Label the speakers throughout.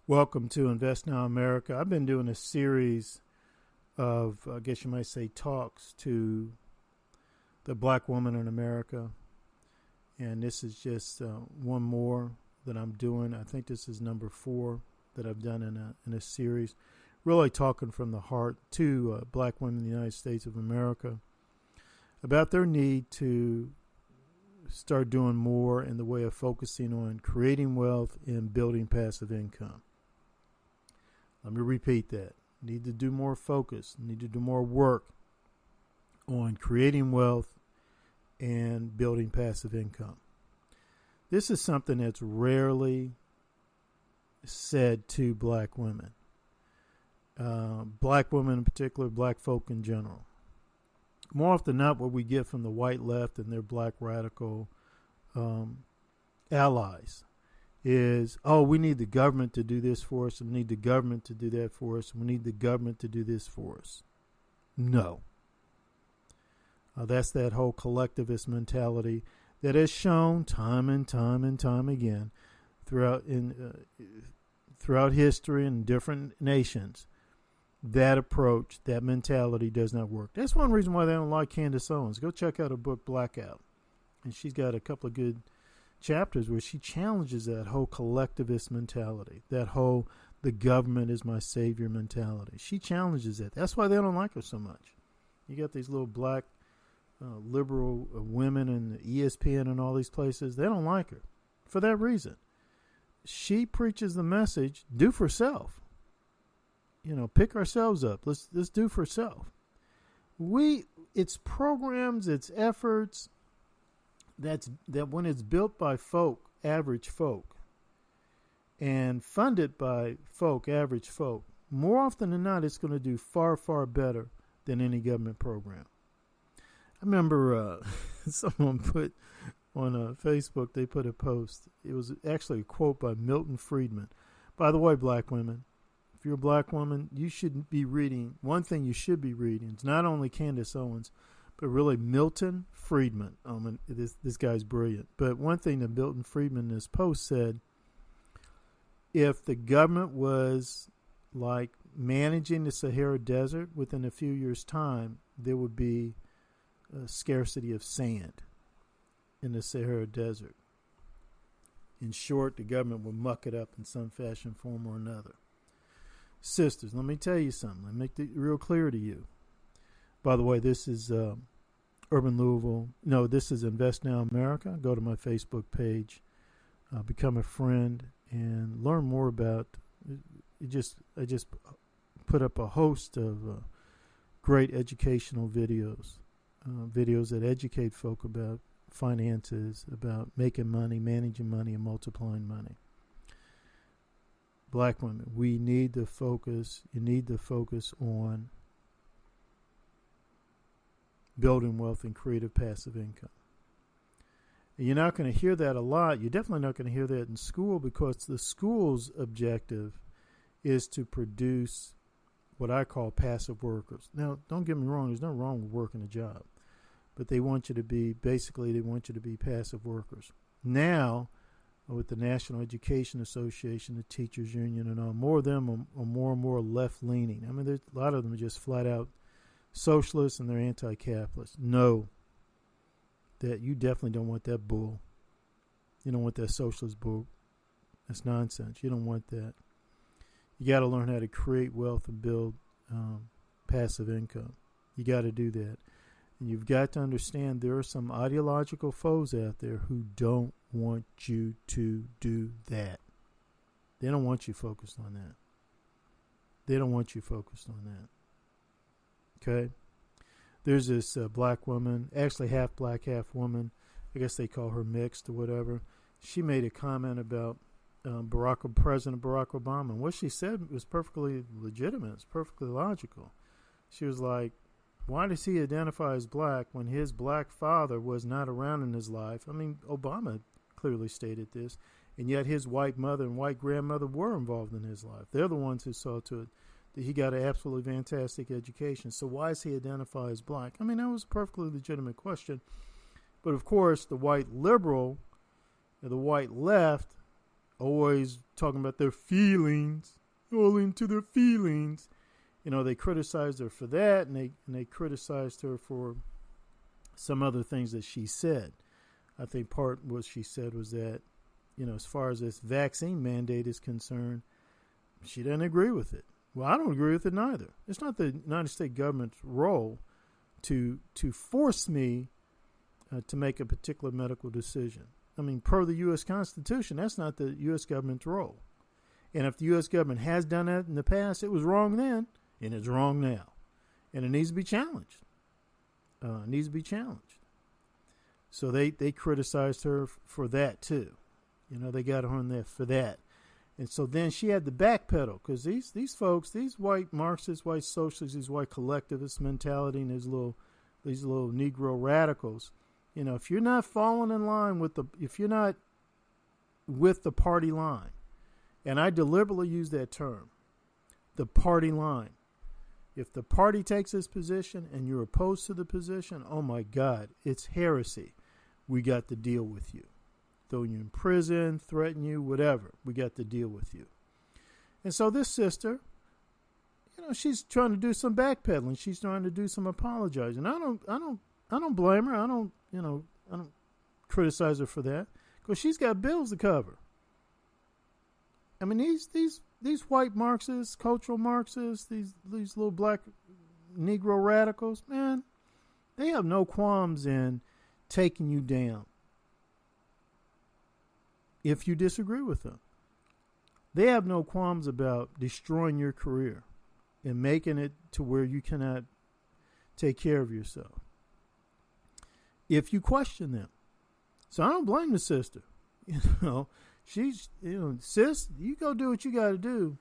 Speaker 1: Welcome to Invest Now America. I've been doing a series of, I guess you might say, talks to the black woman in America. And this is just one more that I'm doing. I think this is number 4 that I've done in a series. Really talking from the heart to black women in the United States of America about their need to start doing more in the way of focusing on creating wealth and building passive income. Let me repeat that. Need to do more focus, need to do more work on creating wealth and building passive income. This is something that's rarely said to black women. Black women in particular, black folk in general. More often than not, what we get from the white left and their black radical allies is, oh, we need the government to do this for us, and we need the government to do that for us, and we need the government to do this for us. No. That's that whole collectivist mentality that has shown time and time and time again throughout history in different nations. That approach, that mentality does not work. That's one reason why they don't like Candace Owens. Go check out her book, Blackout. And she's got a couple of good chapters where she challenges that whole collectivist mentality, that whole the government is my savior mentality. She challenges that. That's why they don't like her so much. You got these little black liberal women in ESPN and all these places. They don't like her for that reason. She preaches the message, do for self. Pick ourselves up. Let's do for self. It's programs, it's efforts that when it's built by folk, average folk, and funded by folk, average folk, more often than not, it's going to do far, far better than any government program. I remember someone put on Facebook, they put a post. It was actually a quote by Milton Friedman. By the way, black women, if you're a black woman, you should be reading, one thing you should be reading is not only Candace Owens, but really Milton Friedman. This guy's brilliant. But one thing that Milton Friedman in his post said, if the government was like managing the Sahara Desert, within a few years' time, there would be a scarcity of sand in the Sahara Desert. In short, the government would muck it up in some fashion, form, or another. Sisters, let me tell you something. Let me make it real clear to you. By the way, this is Urban Louisville. No, this is Invest Now America. Go to my Facebook page, become a friend, and learn more about I just put up a host of great educational videos, videos that educate folk about finances, about making money, managing money, and multiplying money. Black women, we need to focus. You need to focus on building wealth and creative passive income. And you're not going to hear that a lot. You're definitely not going to hear that in school, because the school's objective is to produce what I call passive workers. Now, don't get me wrong. There's nothing wrong with working a job. But they want you to be passive workers. Now, with the National Education Association, the Teachers Union, and all, more of them are more and more left-leaning. I mean, a lot of them are just flat-out socialists, and they're anti-capitalist. No, that you definitely don't want that bull. You don't want that socialist bull. That's nonsense. You don't want that. You got to learn how to create wealth and build passive income. You got to do that. And you've got to understand there are some ideological foes out there who don't want you to do that. They don't want you focused on that. They don't want you focused on that. Okay? There's this black woman, actually half black, half woman. I guess they call her mixed or whatever. She made a comment about President Barack Obama. And what she said was perfectly legitimate. It's perfectly logical. She was like, why does he identify as black when his black father was not around in his life? I mean, Obama clearly stated this. And yet his white mother and white grandmother were involved in his life. They're the ones who saw to it that he got an absolutely fantastic education. So why does he identify as black? I mean, that was a perfectly legitimate question. But, of course, the white liberal, or the white left, always talking about their feelings, all into their feelings. They criticized her for that, and they criticized her for some other things that she said. I think part what she said was that, as far as this vaccine mandate is concerned, she doesn't agree with it. Well, I don't agree with it neither. It's not the United States government's role to force me to make a particular medical decision. I mean, per the U.S. Constitution, that's not the U.S. government's role. And if the U.S. government has done that in the past, it was wrong then, and it's wrong now. And it needs to be challenged. So they criticized her for that, too. They got her on there for that. And so then she had to backpedal because these folks, these white Marxists, white socialists, these white collectivist mentality, and these little Negro radicals, if you're not falling in line if you're not with the party line, and I deliberately use that term, the party line. If the party takes this position and you're opposed to the position, oh my God, it's heresy. We got to deal with you. Throw you in prison, threaten you, whatever. We got to deal with you. And so this sister, she's trying to do some backpedaling. She's trying to do some apologizing. I don't blame her. I don't criticize her for that because she's got bills to cover. I mean, these white Marxists, cultural Marxists, these little black Negro radicals, man, they have no qualms in taking you down if you disagree with them. They have no qualms about destroying your career and making it to where you cannot take care of yourself if you question them. So I don't blame the sister. She's, sis, you go do what you got to do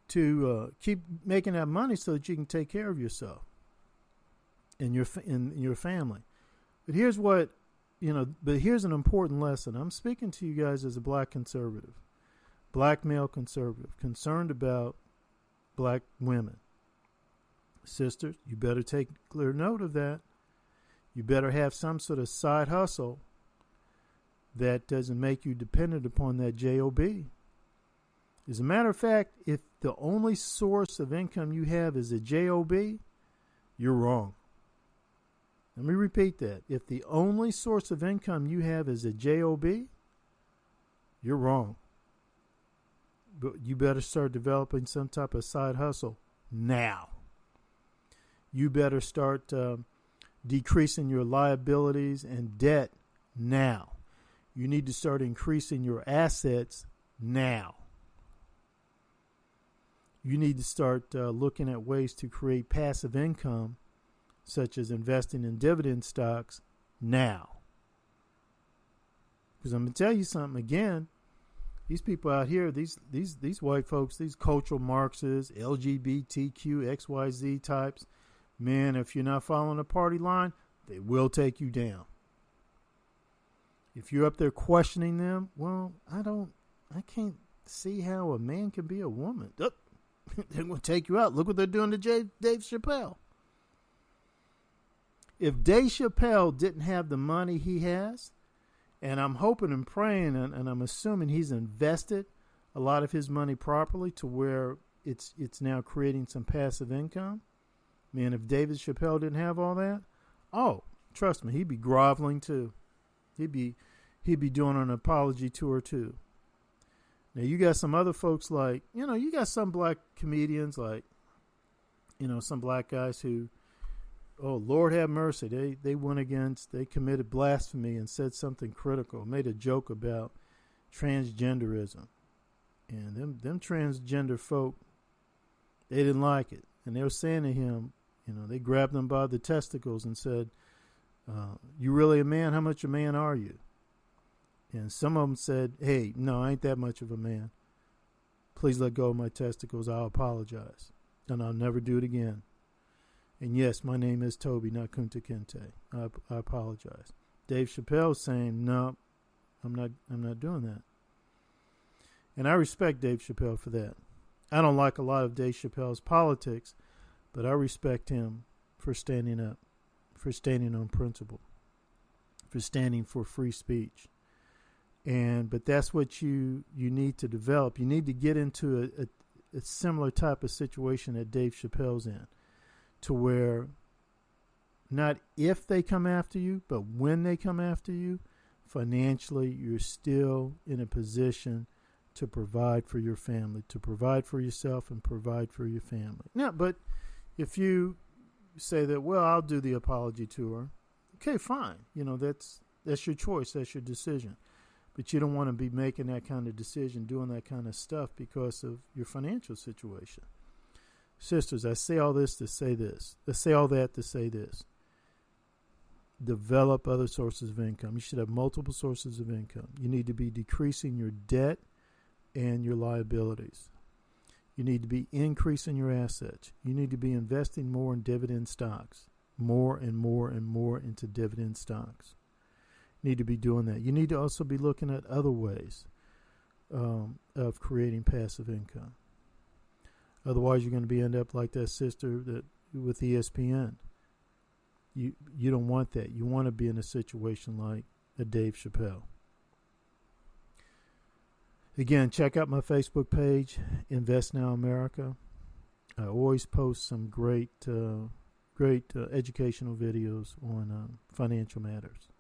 Speaker 1: to keep making that money so that you can take care of yourself and your family. But here's what, but here's an important lesson. I'm speaking to you guys as a black conservative, black male conservative, concerned about black women. Sisters, you better take clear note of that. You better have some sort of side hustle that doesn't make you dependent upon that job. As a matter of fact, if the only source of income you have is a job, you're wrong. Let me repeat that. If the only source of income you have is a job, you're wrong. But you better start developing some type of side hustle now. You better start decreasing your liabilities and debt now. You need to start increasing your assets now. You need to start looking at ways to create passive income, such as investing in dividend stocks now. Because I'm going to tell you something again. These people out here, these white folks, these cultural Marxists, LGBTQ, XYZ types, man, if you're not following the party line, they will take you down. If you're up there questioning them, well, I can't see how a man can be a woman. Oh, they're going to take you out. Look what they're doing to Dave Chappelle. If Dave Chappelle didn't have the money he has, and I'm hoping and praying, and I'm assuming he's invested a lot of his money properly to where it's now creating some passive income. Man, if David Chappelle didn't have all that, oh, trust me, he'd be groveling too. He'd be doing an apology tour too. Now you got some other folks like, you got some black comedians like, some black guys who, oh, Lord have mercy, they committed blasphemy and said something critical, made a joke about transgenderism. And them transgender folk, they didn't like it. And they were saying to him, they grabbed him by the testicles and said, you really a man? How much a man are you? And some of them said, hey, no, I ain't that much of a man. Please let go of my testicles. I'll apologize. And I'll never do it again. And yes, my name is Toby, not Kunta Kinte. I apologize. Dave Chappelle's saying, no, I'm not doing that. And I respect Dave Chappelle for that. I don't like a lot of Dave Chappelle's politics, but I respect him for standing up, for standing on principle, for standing for free speech. But that's what you need to develop. You need to get into a similar type of situation that Dave Chappelle's in, to where not if they come after you, but when they come after you, financially, you're still in a position to provide for your family, to provide for yourself and provide for your family. Now, but if you say that, well, I'll do the apology tour, okay, fine. That's your choice. That's your decision. But you don't want to be making that kind of decision, doing that kind of stuff because of your financial situation. Sisters, I say all this to say this. I say all that to say this. Develop other sources of income. You should have multiple sources of income. You need to be decreasing your debt and your liabilities. You need to be increasing your assets. You need to be investing more in dividend stocks, more and more and more into dividend stocks. You need to be doing that. You need to also be looking at other ways of creating passive income. Otherwise, you're going to end up like that sister that with ESPN. You don't want that. You want to be in a situation like a Dave Chappelle. Again, check out my Facebook page, Invest Now America. I always post some great educational videos on financial matters.